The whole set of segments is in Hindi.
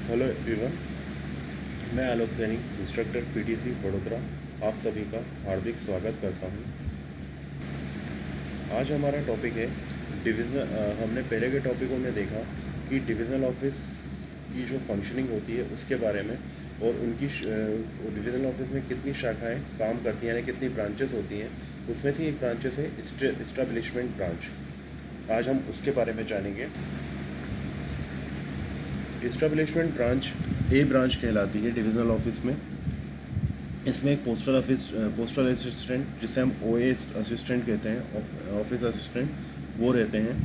हेलो एवरीवन, मैं आलोक सैनी, इंस्ट्रक्टर पीटीसी वडोदरा, आप सभी का हार्दिक स्वागत करता हूं। आज हमारा टॉपिक है डिवीज़न। हमने पहले के टॉपिकों में देखा कि डिवीज़नल ऑफिस की जो फंक्शनिंग होती है उसके बारे में, और उनकी डिवीज़नल ऑफिस में कितनी शाखाएं काम करती हैं, यानी कितनी ब्रांचेस होती हैं। उसमें से एक ब्रांचेस है इस्टेब्लिशमेंट ब्रांच। आज हम उसके बारे में जानेंगे। इस्टेब्लिशमेंट ब्रांच ए ब्रांच कहलाती है डिविजनल ऑफिस में। इसमें एक पोस्टल असिस्टेंट, जिसे हम ओए असिस्टेंट कहते हैं, ऑफिस असिस्टेंट, वो रहते हैं।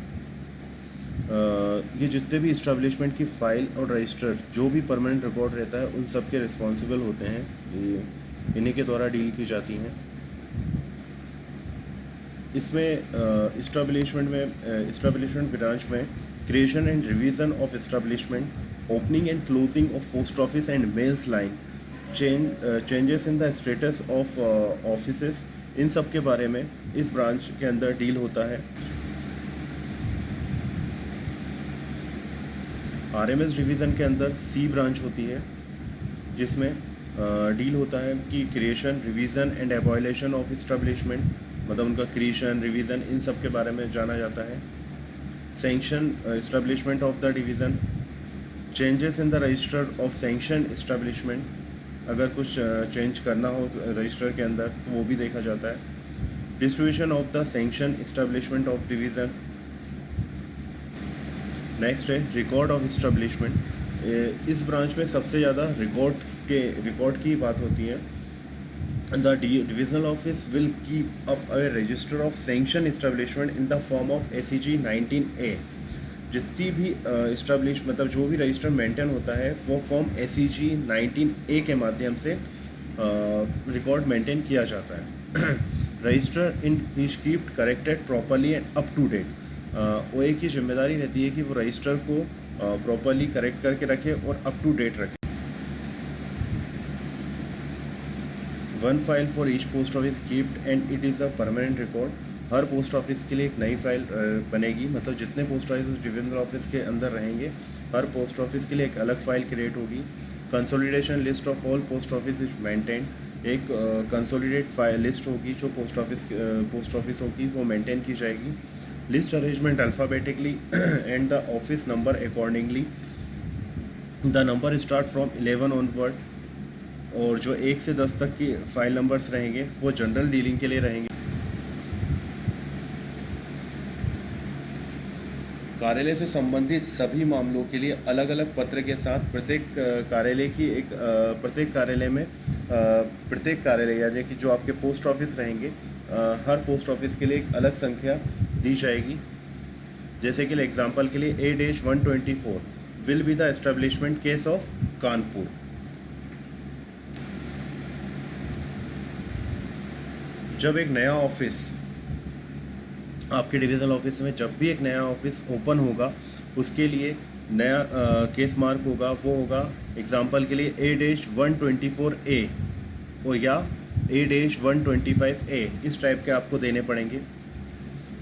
ये जितने भी इस्टेब्लिशमेंट की फ़ाइल और रजिस्टर, जो भी परमानेंट रिकॉर्ड रहता है, उन सब के रिस्पॉन्सिबल होते हैं। ये इन्हीं के द्वारा डील की जाती हैं। इसमें इस्टेब्लिशमेंट ब्रांच में creation and revision of establishment, opening and closing of post office and mails line, changes in the status of offices, इन सब के बारे में इस ब्रांच के अंदर डील होता है। आरएमएस डिवीज़न के अंदर सी ब्रांच होती है, जिसमें डील होता है कि creation, revision and abolition of establishment, मतलब उनका क्रिएशन, रिवीजन, इन सब के बारे में जाना जाता है। Sanction establishment of the division, changes in the register of sanction establishment, अगर कुछ चेंज करना हो रजिस्टर के अंदर तो वो भी देखा जाता है। Distribution of the sanction establishment of division. Next है रिकॉर्ड ऑफ इस्टेब्लिशमेंट। इस ब्रांच में सबसे ज़्यादा रिकॉर्ड की बात होती है। The divisional office will keep up a resistor of sanction establishment in the form of SEG 19A। जितनी भी मतलब जो भी रजिस्टर मेंटेन होता है, वो फॉर्म SEG 19A के माध्यम से रिकॉर्ड मेंटेन किया जाता है। Register in is kept corrected properly and up to date. OA की जिम्मेदारी रहती है कि वो रजिस्टर को प्रॉपरली करेक्ट करके रखे और अप टू डेट रखे। One file for each post office keeped and it is a permanent record. Her post office के लिए एक नई फाइल बनेगी, मतलब जितने पोस्ट ऑफिस उस डिविजनल ऑफिस के अंदर रहेंगे, हर पोस्ट ऑफिस के लिए एक अलग फाइल क्रिएट होगी। Consolidation list of all post office is maintain. एक कंसोलिडेट फाइल लिस्ट होगी जो पोस्ट ऑफिस होगी, वो मेंटेन की जाएगी। List arrangement alphabetically and the office number accordingly. The number start from 11 onward, और जो 1 से 10 तक की फाइल नंबर्स रहेंगे वो जनरल डीलिंग के लिए रहेंगे। कार्यालय से संबंधित सभी मामलों के लिए अलग अलग पत्र के साथ प्रत्येक कार्यालय यानी कि जो आपके पोस्ट ऑफिस रहेंगे, हर पोस्ट ऑफिस के लिए एक अलग संख्या दी जाएगी। जैसे कि एग्जांपल के लिए A-124 will be the establishment case of Kanpur. जब एक नया ऑफिस आपके डिविजनल ऑफिस में, जब भी एक नया ऑफिस ओपन होगा, उसके लिए नया केस मार्क होगा, वो होगा एग्जांपल के लिए A-124A और या A-125A, इस टाइप के आपको देने पड़ेंगे।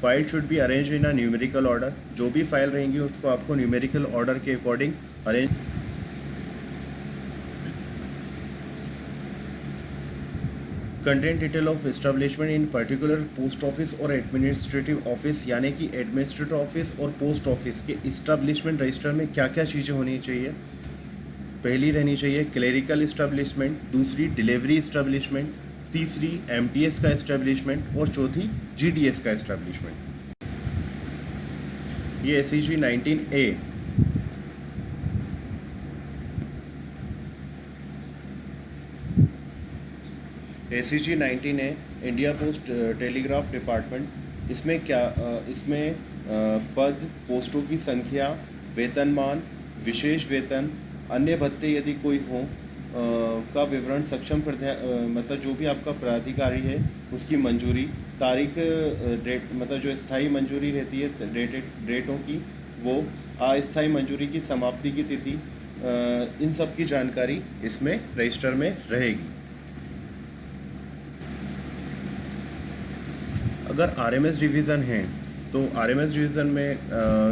File should be arrange in a numerical order. जो भी फाइल रहेंगी उसको आपको न्यूमेरिकल ऑर्डर के according arrange. Content detail of establishment in particular post office और एडमिनिस्ट्रेटिव ऑफिस, यानी कि एडमिनिस्ट्रेटिव ऑफिस और पोस्ट ऑफिस के इस्टेब्लिशमेंट रजिस्टर में क्या क्या चीज़ें होनी चाहिए। पहली रहनी चाहिए क्लेरिकल इस्टेब्लिशमेंट, दूसरी डिलीवरी इस्टेब्लिशमेंट, तीसरी MTS का इस्टेब्लिशमेंट और चौथी GDS का इस्टेब्लिशमेंट। ये SEG 19A SEG 19A India post telegraph department. इसमें पद, पोस्टों की संख्या, वेतनमान, विशेष वेतन, अन्य भत्ते यदि कोई हो का विवरण, सक्षम मतलब जो भी आपका प्राधिकारी है उसकी मंजूरी, तारीख, डेट, मतलब जो स्थायी मंजूरी रहती है डेटों की, वो अस्थायी मंजूरी की समाप्ति की तिथि, इन सब की जानकारी इसमें रजिस्टर में रहेगी। अगर RMS डिवीज़न है तो आरएमएस डिवीज़न में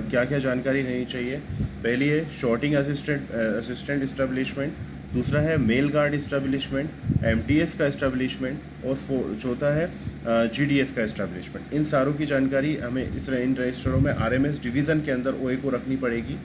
क्या क्या जानकारी रहनी चाहिए? पहली है शॉर्टिंग असिस्टेंट इस्टेब्लिशमेंट, दूसरा है मेल गार्ड इस्टेब्लिशमेंट, एमटीएस का इस्टेब्लिशमेंट और चौथा है जीडीएस का इस्टेब्लिशमेंट। इन सारों की जानकारी हमें इन रजिस्टरों में आरएमएस डिवीज़न के अंदर ओए को रखनी पड़ेगी।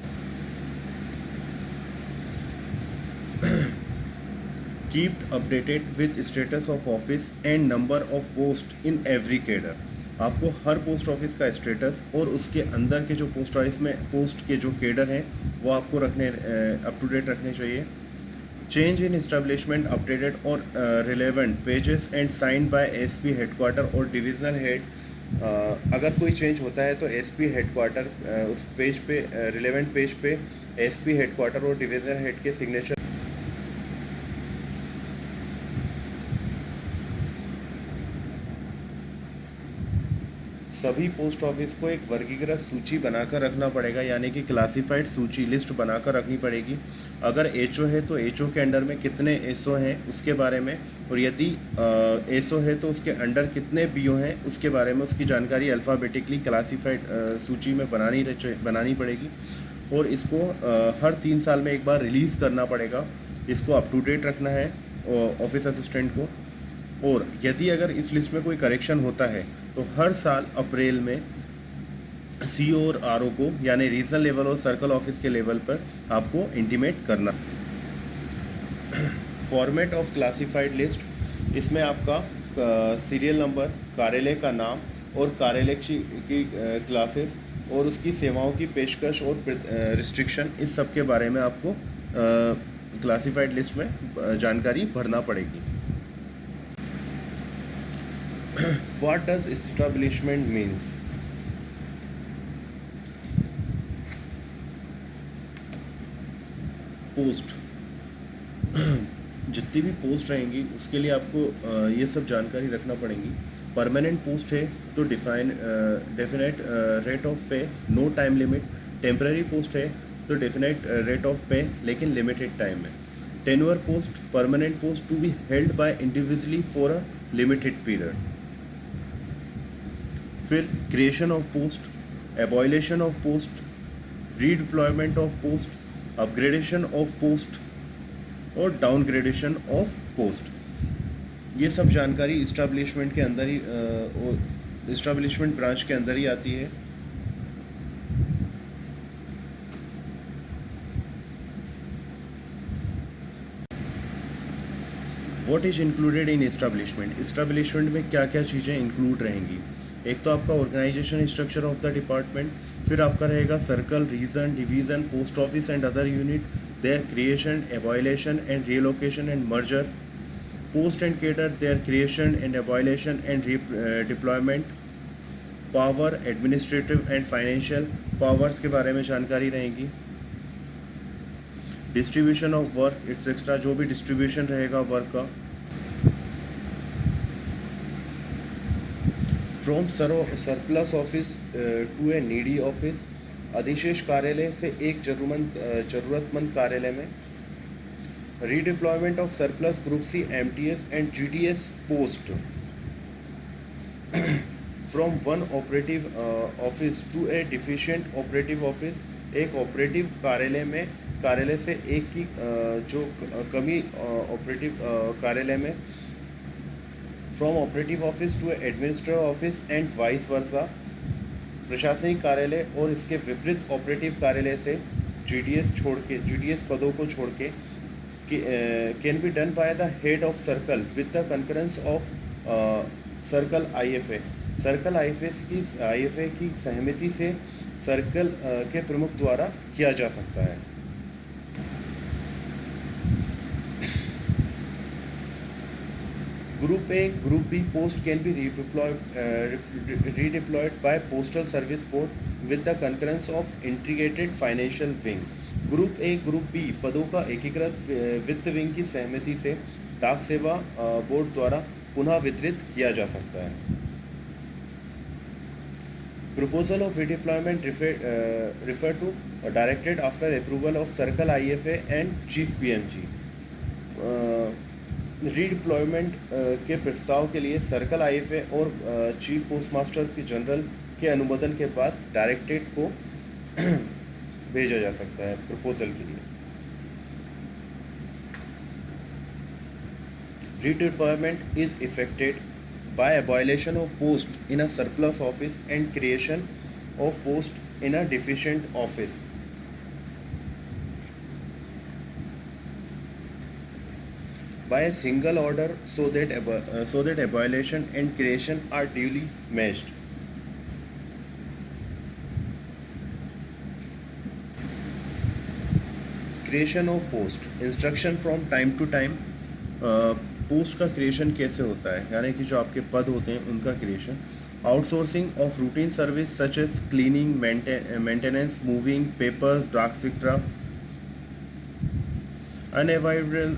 Keep updated with status of office and number of post in every cadre. आपको हर पोस्ट ऑफिस का स्टेटस और उसके अंदर के जो पोस्ट ऑफिस में पोस्ट के जो कैडर हैं वो आपको रखने अप टू डेट रखने चाहिए। चेंज इन इस्टेब्लिशमेंट अपडेटेड और relevant pages and signed by SP headquarter और डिविजनल हेड। अगर कोई चेंज होता है तो एसपी हेडक्वार्टर उस पेज पे रिलेवेंट पेज पे एसपी हेडक्वार्टर और डिविजनल हेड के सिग्नेचर। सभी पोस्ट ऑफिस को एक वर्गीकृत सूची बनाकर रखना पड़ेगा, यानी कि क्लासिफाइड सूची लिस्ट बनाकर रखनी पड़ेगी। अगर एचओ है तो एचओ के अंडर में कितने एसओ हैं उसके बारे में, और यदि एसओ है तो उसके अंडर कितने बीओ हैं उसके बारे में उसकी जानकारी अल्फ़ाबेटिकली क्लासिफाइड सूची में बनानी पड़ेगी। और इसको हर 3 साल में एक बार रिलीज़ करना पड़ेगा। इसको अप टू डेट रखना है ऑफिस असिस्टेंट को। और यदि अगर इस लिस्ट में कोई करेक्शन होता है तो हर साल अप्रैल में सीओ और आरओ को, यानी रीजनल लेवल और सर्कल ऑफिस के लेवल पर आपको इंटीमेट करना। फॉर्मेट ऑफ क्लासिफाइड लिस्ट, इसमें आपका सीरियल नंबर, कार्यालय का नाम और कार्यालय की क्लासेस और उसकी सेवाओं की पेशकश और रिस्ट्रिक्शन, इस सब के बारे में आपको क्लासिफाइड लिस्ट में जानकारी भरना पड़ेगी। What does establishment means? Post जितनी भी पोस्ट रहेंगी उसके लिए आपको ये सब जानकारी रखना पड़ेगी। परमानेंट पोस्ट है तो definite rate of pay, no time limit. Temporary post है तो डेफिनेट रेट ऑफ पे लेकिन लिमिटेड टाइम में। Tenure post, permanent post to be held by individually for a limited period. फिर creation of post, abolition of post, redeployment of post, upgradation of post और डाउनग्रेडेशन ऑफ पोस्ट। ये सब जानकारी इस्टेब्लिशमेंट के अंदर ही इस्टेब्लिशमेंट ब्रांच के अंदर ही आती है। What is included in establishment? Establishment में क्या क्या चीज़ें इंक्लूड रहेंगी? एक तो आपका organisation structure of the department, फिर आपका रहेगा circle, region, division, post office and other unit, their creation, abolition and relocation and merger, post and cadre, their creation and abolition and deployment, power, administrative and financial powers के बारे में जानकारी रहेगी। डिस्ट्रीब्यूशन ऑफ वर्क एक्सेट्रा, जो भी डिस्ट्रीब्यूशन रहेगा वर्क का। From surplus office to a needy office, अधिशेष कार्यालय से एक जरूरतमंद कार्यालय में। Redeployment of surplus group C, MTS and GDS post from one operative office to a deficient operative office, एक ऑपरेटिव कार्यालय से एक की जो कमी ऑपरेटिव कार्यालय में। From operative office to administrative office and vice versa, प्रशासनिक कार्यालय और इसके विपरीत ऑपरेटिव कार्यालय से जीडीएस पदों को छोड़ के can be done by the head of circle with the concurrence of circle IFA. Circle IFA की सहमति से सर्कल के प्रमुख द्वारा किया जा सकता है। Group A, Group B post can be redeployed by Postal Service Board with the concurrence of Integrated Financial Wing. Group A, Group B पदों का एकीकृत वित्त विंग की सहमति से डाक सेवा बोर्ड द्वारा पुनः वितरित किया जा सकता है। Proposal of redeployment refer to directed after approval of Circle IFA and Chief PMG. Redeployment के प्रस्ताव के लिए सर्कल आईएफए और चीफ पोस्ट मास्टर की जनरल के अनुमोदन के बाद डायरेक्टरेट को भेजा जा सकता है प्रपोजल के लिए। Redeployment is effected by abolition of post in a surplus office and creation of post in a deficient office. By a single order, so that abolition and creation are duly matched. Creation of post, instruction from time to time. Post का क्रिएशन कैसे होता है, यानी कि जो आपके पद होते हैं उनका creation. Outsourcing of routine service such as cleaning, maintenance, moving paper, draft etcetera. Unavoidable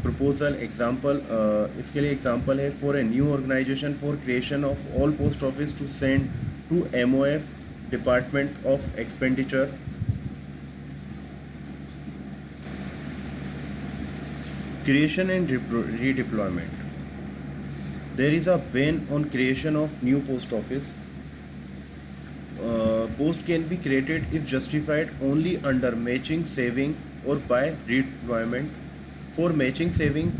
proposal example, इसके लिए एग्जाम्पल है for a new organisation for creation of all post office to send to MOF department of expenditure. Creation and redeployment. There is a ban on creation of new post office. Post can be created if justified only under matching, saving, or by redeployment. For matching, saving,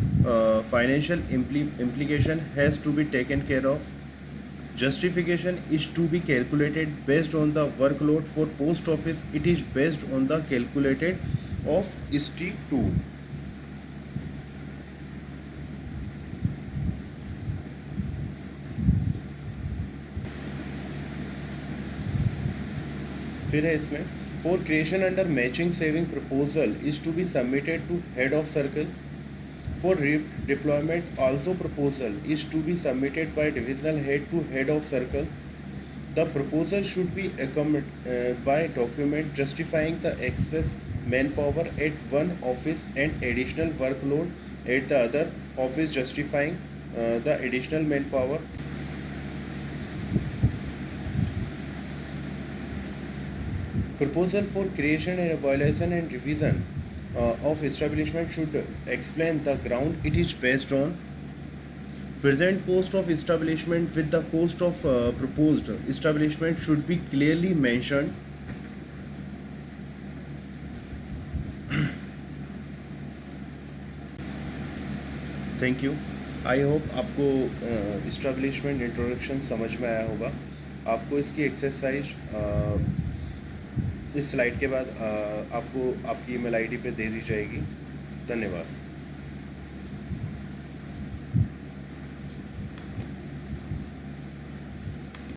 financial implication has to be taken care of. Justification is to be calculated based on the workload. For post office, it is based on the calculated of ST2. फिर है इसमें for creation under matching saving proposal is to be submitted to head of circle. For deployment also proposal is to be submitted by divisional head to head of circle. The proposal should be accompanied by document justifying the excess manpower at one office and additional workload at the other office, justifying the additional manpower. Proposal for creation and abolition and revision of establishment should explain the ground it is based on. Present cost of establishment with the cost of proposed establishment should be clearly mentioned. Thank you. I hope आपको इस्टेब्लिशमेंट इंट्रोडक्शन समझ में आया होगा। आपको इसकी एक्सरसाइज इस स्लाइड के बाद आपको आपकी ईमेल आईडी पे दे दी जाएगी। धन्यवाद।